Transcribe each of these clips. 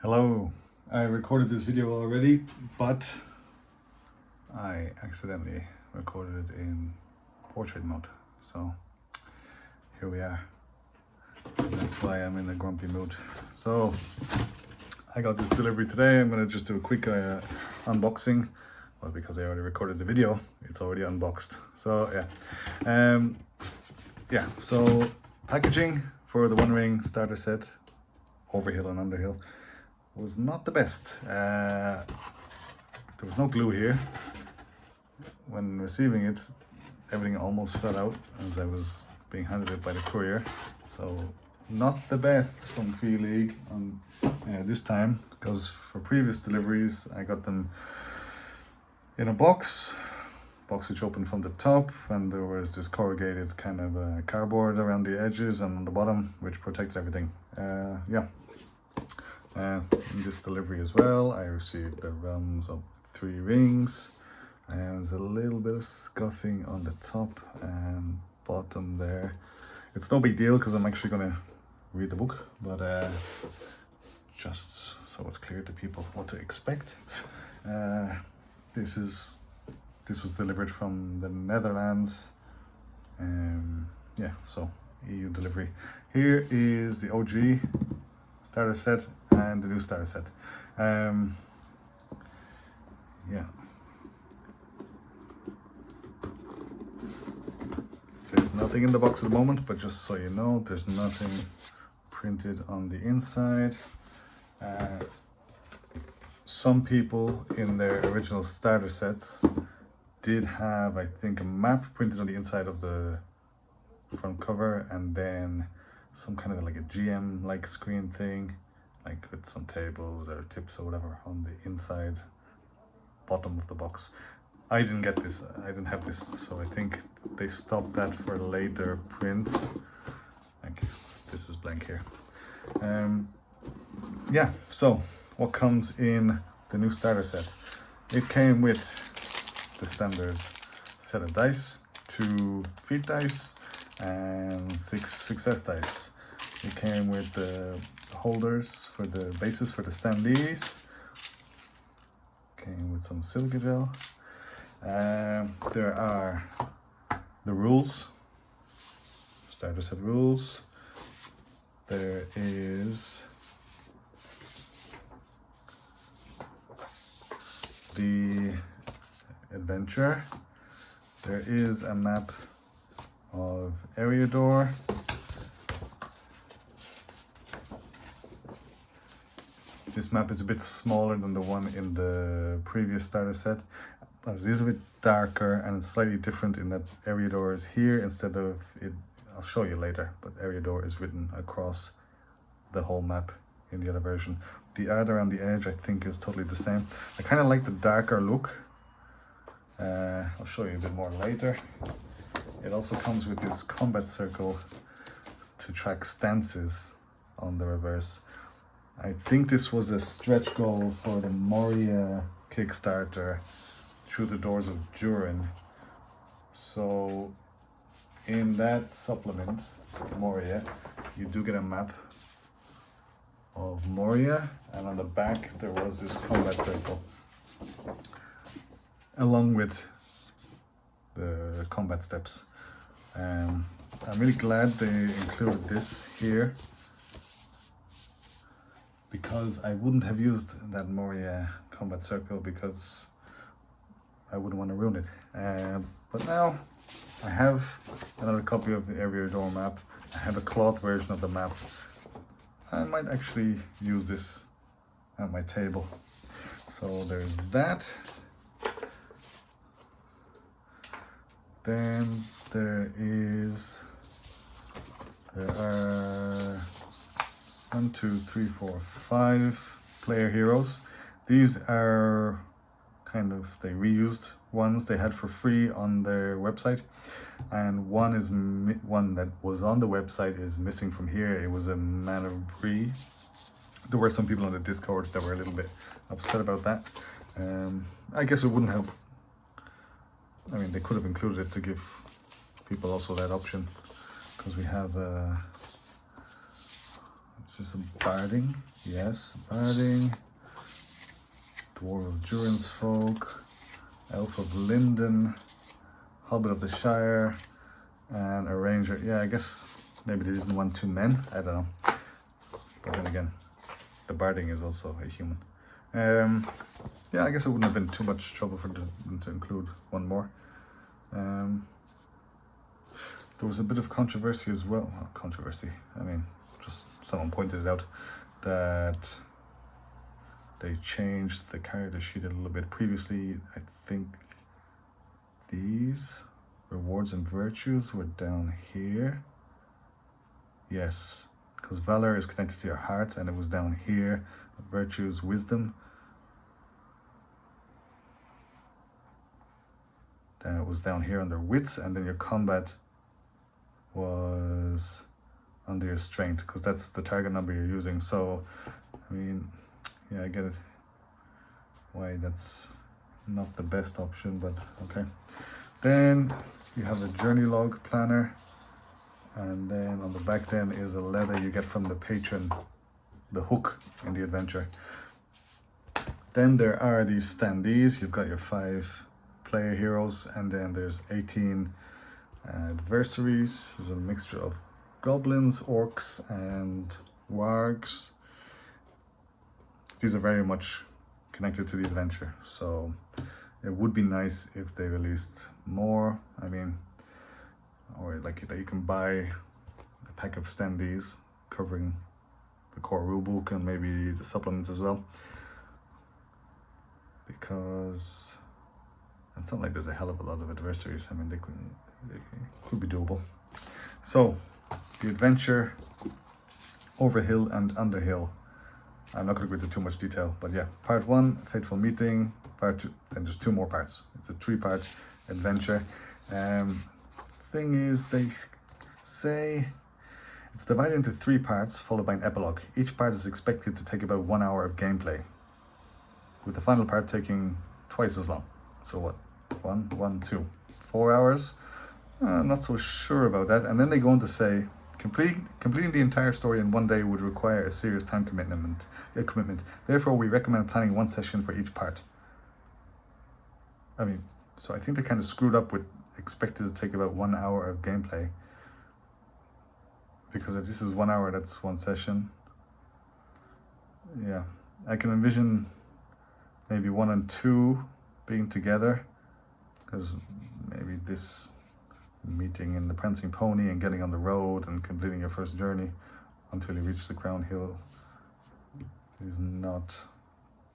Hello, I recorded this video already, but I accidentally recorded it in portrait mode. So here we are. That's why I'm in a grumpy mood. So I got this delivery today. I'm gonna just do a quick unboxing. Well, because I already recorded the video, it's already unboxed. So so packaging for the One Ring starter set, overhill and underhill, was not the best. There was no glue here. When receiving it, everything almost fell out as I was being handed it by the courier. So not the best from Free League on this time, because for previous deliveries I got them in a box which opened from the top, and there was this corrugated kind of cardboard around the edges and on the bottom, which protected everything. In this delivery as well, I received the realms of 3 rings, and there's a little bit of scuffing on the top and bottom there. It's no big deal because I'm actually going to read the book, but just so it's clear to people what to expect. This was delivered from the Netherlands. So EU delivery. Here is the OG starter set and the new starter set. There's nothing in the box at the moment, but just so you know, there's nothing printed on the inside. Some people in their original starter sets did have, I think, a map printed on the inside of the front cover, and then some kind of like a GM-like screen thing, like with some tables or tips or whatever on the inside bottom of the box. I didn't get this, I didn't have this, so I think they stopped that for later prints. Thank you. This is blank here. So what comes in the new starter set? It came with the standard set of dice, 2 feet dice and 6 success dice. It came with the holders for the bases for the standees. Came with some silica gel. There are the rules, starter set rules. There is the adventure. There is a map of Eriador. This map is a bit smaller than the one in the previous starter set, but it is a bit darker and it's slightly different in that Eriador is here instead of it. I'll show you later, but Eriador is written across the whole map in the other version. The art around the edge, I think, is totally the same. I kind of like the darker look. I'll show you a bit more later. It also comes with this combat circle to track stances on the reverse. I think this was a stretch goal for the Moria Kickstarter, Through the Doors of Durin. So in that supplement, Moria, you do get a map of Moria, and on the back there was this combat circle along with the combat steps. I'm really glad they included this here, because I wouldn't have used that Moria combat circle because I wouldn't want to ruin it. But now I have another copy of the Eriador map. I have a cloth version of the map. I might actually use this at my table. So there's that. Then there are 1, 2, 3, 4, 5 player heroes. These are kind of the reused ones they had for free on their website, and one that was on the website is missing from here. It was a Man of Bree. There were some people on the Discord that were a little bit upset about that. I guess it wouldn't have, I mean, they could have included it to give people also that option, because we have Is this a barding? Yes, barding. Dwarf of Durance Folk, Elf of Linden, Hobbit of the Shire, and a Ranger. Yeah, I guess maybe they didn't want 2 men. I don't know. But then again, the barding is also a human. Yeah, I guess it wouldn't have been too much trouble for them to include 1 more. There was a bit of controversy as well. Well, controversy. I mean, just someone pointed it out that they changed the character sheet a little bit. Previously, I think these rewards and virtues were down here. Yes, because valor is connected to your heart, and it was down here. Virtues, wisdom. Then it was down here under wits, and then your combat was under your strength, because that's the target number you're using. So, I mean, yeah, I get it. Why that's not the best option, but okay. Then you have a journey log planner, and then on the back then is a letter you get from the patron, the hook in the adventure. Then there are these standees. You've got your 5 player heroes, and then there's 18 adversaries. There's a mixture of goblins, orcs, and wargs. These are very much connected to the adventure, so it would be nice if they released more. I mean, or like that you can buy a pack of standees covering the core rulebook and maybe the supplements as well, because it's not like there's a hell of a lot of adversaries. I mean, they could be doable. So the adventure, over hill and under hill. I'm not going to go into too much detail, but yeah, part 1, Fateful Meeting, part 2, then there's 2 more parts. It's a 3-part adventure. Thing is, they say it's divided into 3 parts, followed by an epilogue. Each part is expected to take about 1 hour of gameplay, with the final part taking twice as long. So what? 2, 4 hours? Not so sure about that. And then they go on to say, completing the entire story in 1 day would require a serious time commitment. Therefore, we recommend planning 1 session for each part. I mean, so I think they kind of screwed up with expected to take about 1 hour of gameplay. Because if this is 1 hour, that's 1 session. Yeah, I can envision maybe 1 and 2 being together, because maybe this meeting in the Prancing Pony and getting on the road and completing your first journey until you reach the Crown Hill is not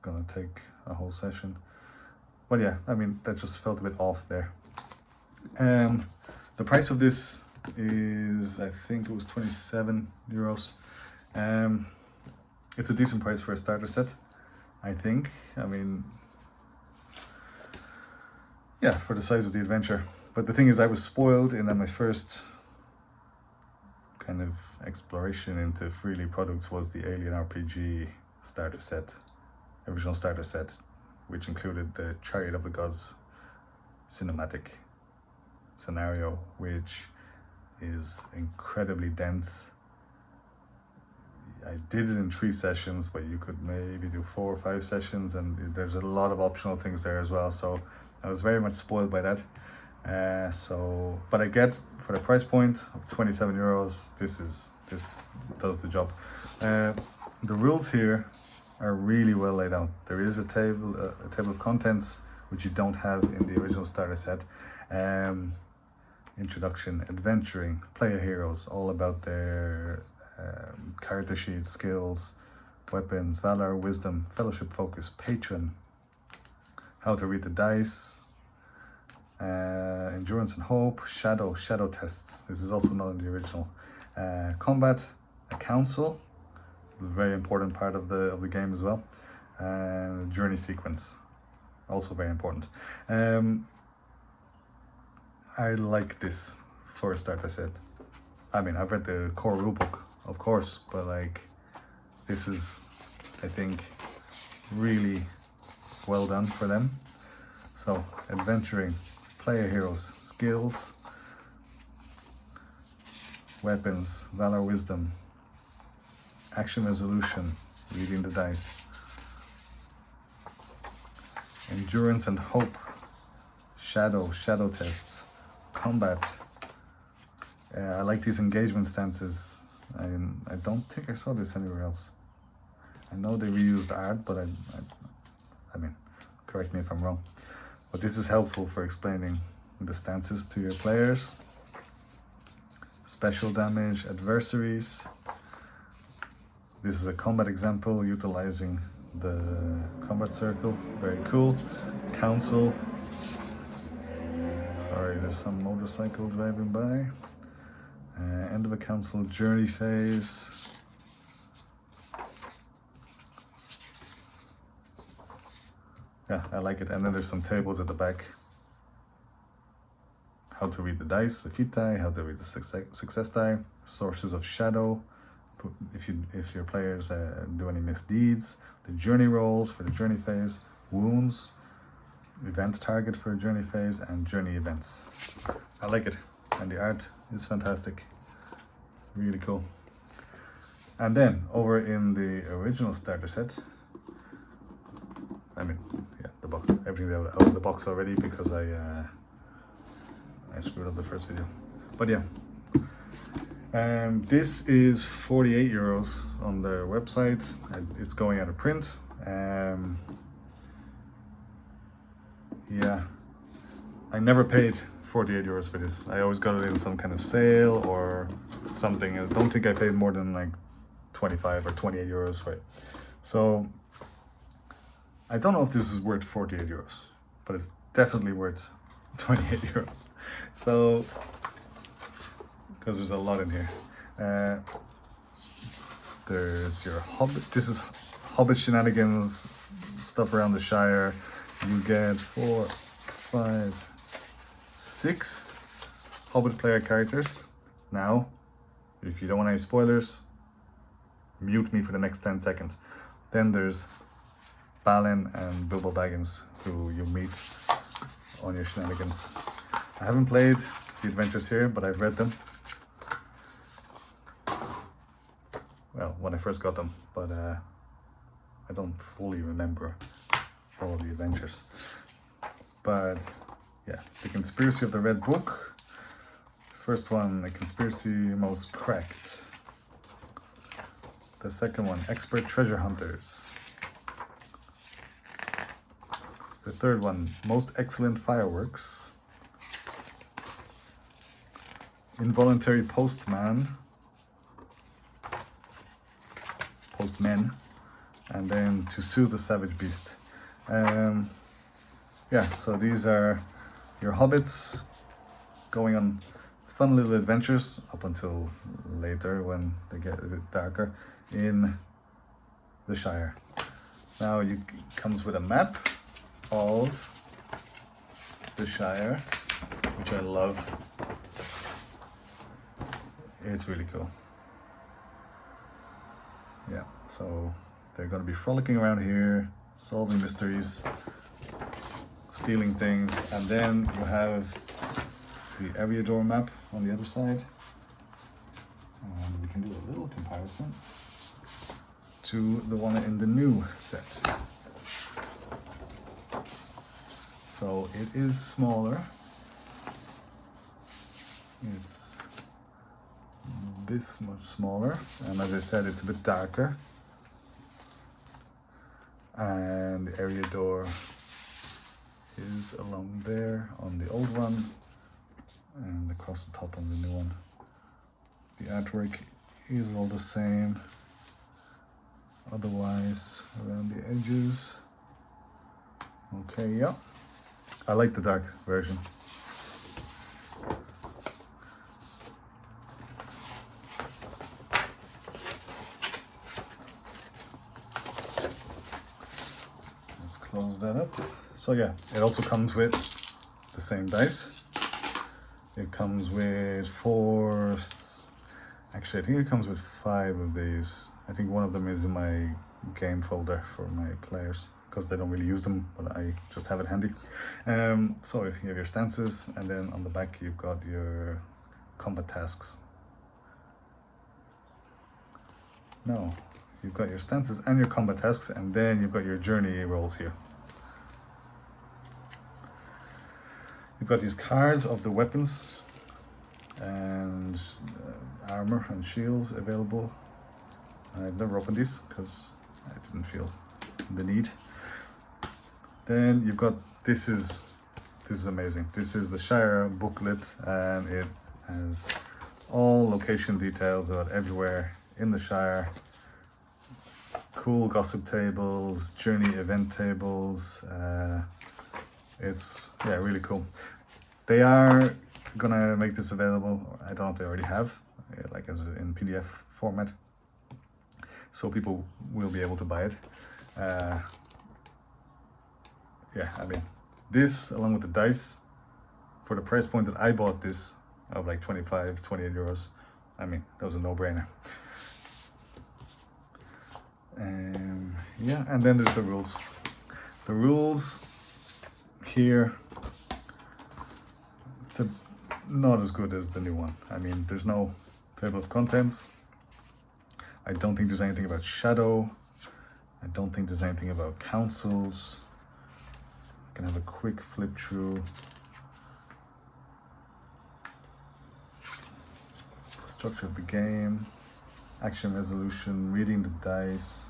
gonna take a whole session. But yeah, I mean, that just felt a bit off there. The price of this is, I think it was 27 euros. It's a decent price for a starter set, I think. I mean, yeah, for the size of the adventure. But the thing is, I was spoiled in that my first kind of exploration into freely products was the Alien RPG starter set, original starter set, which included the Chariot of the Gods cinematic scenario, which is incredibly dense. I did it in 3 sessions, but you could maybe do 4 or 5 sessions, and there's a lot of optional things there as well. So I was very much spoiled by that. But I get, for the price point of 27 euros, this does the job. The rules here are really well laid out. There is a table of contents which you don't have in the original starter set. Introduction, adventuring, player heroes, all about their character sheets, skills, weapons, valor, wisdom, fellowship focus, patron, how to read the dice, endurance and hope, shadow tests. This is also not in the original. Combat, a council, a very important part of the game as well, and journey sequence, also very important. I like this for a starter set. I mean, I've read the core rulebook, of course, but like, this is, I think, really well done for them. So, adventuring, player heroes, skills, weapons, valor, wisdom, action resolution, reading the dice, endurance and hope, shadow tests, combat. I like these engagement stances. I don't think I saw this anywhere else. I know they reused art, but I mean, correct me if I'm wrong. But this is helpful for explaining the stances to your players. Special damage, adversaries. This is a combat example utilizing the combat circle. Very cool. Council. Sorry, there's some motorcycle driving by. End of a council journey phase. Yeah, I like it. And then there's some tables at the back. How to read the dice, the feat die, how to read the success die, sources of shadow, if your players do any misdeeds, the journey rolls for the journey phase, wounds, event target for a journey phase, and journey events. I like it, and the art is fantastic. Really cool. And then over in the original starter set, I mean, yeah, the box, everything's out of the box already because I screwed up the first video. But yeah, this is 48 euros on their website. It's going out of print. Yeah, I never paid 48 euros for this. I always got it in some kind of sale or something. I don't think I paid more than like 25 or 28 euros for it. So I don't know if this is worth 48 euros, but it's definitely worth 28 euros. So, because there's a lot in here. There's your Hobbit. This is Hobbit shenanigans, stuff around the Shire. You get 4, 5, 6 Hobbit player characters. Now, if you don't want any spoilers, mute me for the next 10 seconds. Then there's Balin and Bilbo Baggins, who you meet on your shenanigans. I haven't played the adventures here, but I've read them. Well, when I first got them, but I don't fully remember all the adventures. But yeah, The Conspiracy of the Red Book. First one, The Conspiracy Most Cracked. The second one, Expert Treasure Hunters. The third one, Most Excellent Fireworks. Involuntary Postmen, and then To Soothe the Savage Beast. Yeah, so these are your hobbits going on fun little adventures up until later when they get a bit darker in the Shire. Now it comes with a map of the Shire, which I love. It's really cool. Yeah, so they're going to be frolicking around here, solving mysteries, stealing things, and then you have the Eriador map on the other side. And we can do a little comparison to the one in the new set. So it is smaller. It's this much smaller, and as I said, it's a bit darker. And the Eriador is along there on the old one, and across the top on the new one. The artwork is all the same, otherwise around the edges. Okay, yeah, I like the dark version. Let's close that up. So yeah, it also comes with the same dice. It comes with actually I think it comes with 5 of these. I think one of them is in my game folder for my players, because they don't really use them, but I just have it handy. So you have your stances, and then on the back you've got your combat tasks. No, you've got your stances and your combat tasks, and then you've got your journey rolls here. You've got these cards of the weapons and armor and shields available. I've never opened these because I didn't feel the need. Then you've got, this is amazing. This is the Shire booklet, and it has all location details about everywhere in the Shire. Cool gossip tables, journey event tables. It's, yeah, really cool. They are gonna make this available. I don't know if they already have, like as in PDF format, so people will be able to buy it. Yeah, I mean, this along with the dice, for the price point that I bought this of like 28 euros, I mean, that was a no-brainer. Yeah, and then there's the rules. The rules here, it's not as good as the new one. I mean, there's no table of contents. I don't think there's anything about shadow. I don't think there's anything about councils. I can have a quick flip through. Structure of the game, action resolution, reading the dice,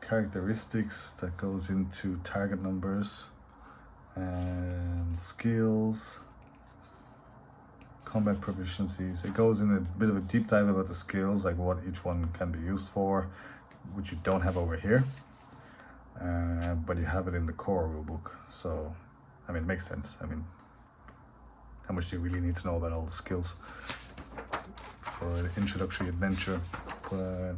characteristics that goes into target numbers, and skills, combat proficiencies. It goes in a bit of a deep dive about the skills, like what each one can be used for, which you don't have over here, but you have it in the core rulebook. So, I mean, it makes sense. I mean, how much do you really need to know about all the skills for an introductory adventure? But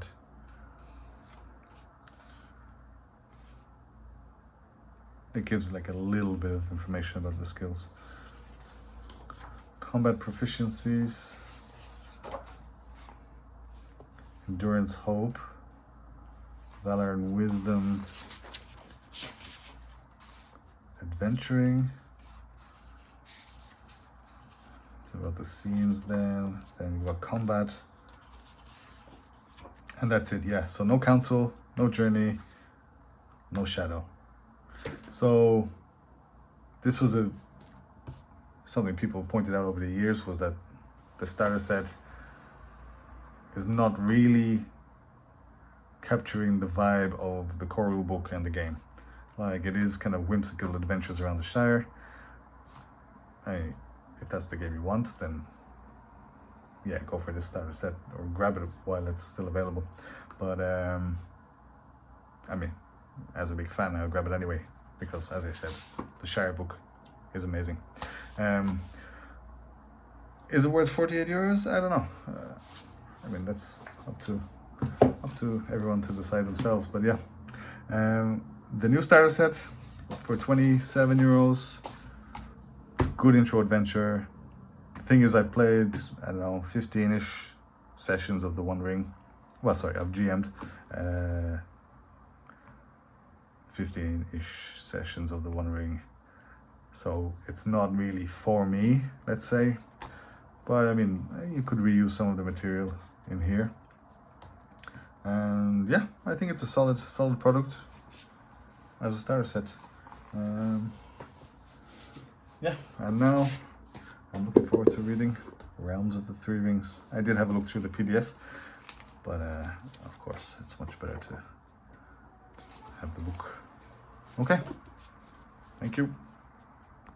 it gives like a little bit of information about the skills. Combat proficiencies, endurance, hope, valor and wisdom, adventuring. It's about the scenes then you've got combat. And that's it, yeah. So no council, no journey, no shadow. So this was something people pointed out over the years, was that the starter set is not really capturing the vibe of the core rulebook and the game. Like, it is kind of whimsical adventures around the Shire. If that's the game you want, then yeah, go for this starter set or grab it while it's still available. But I mean, as a big fan, I'll grab it anyway, because as I said, the Shire book is amazing. Is it worth 48 euros? I don't know. I mean, that's up to everyone to decide themselves. But yeah, the new starter set for 27 euros. Good intro adventure. The thing is, I've played, I don't know, 15-ish sessions of the One Ring. Well, sorry, I've GM'd 15-ish sessions of the One Ring. So it's not really for me, let's say. But I mean, you could reuse some of the material in here. And yeah, I think it's a solid product as a starter set. Yeah, and now I'm looking forward to reading Realms of the Three Rings. I did have a look through the PDF, but of course it's much better to have the book. Okay, thank you.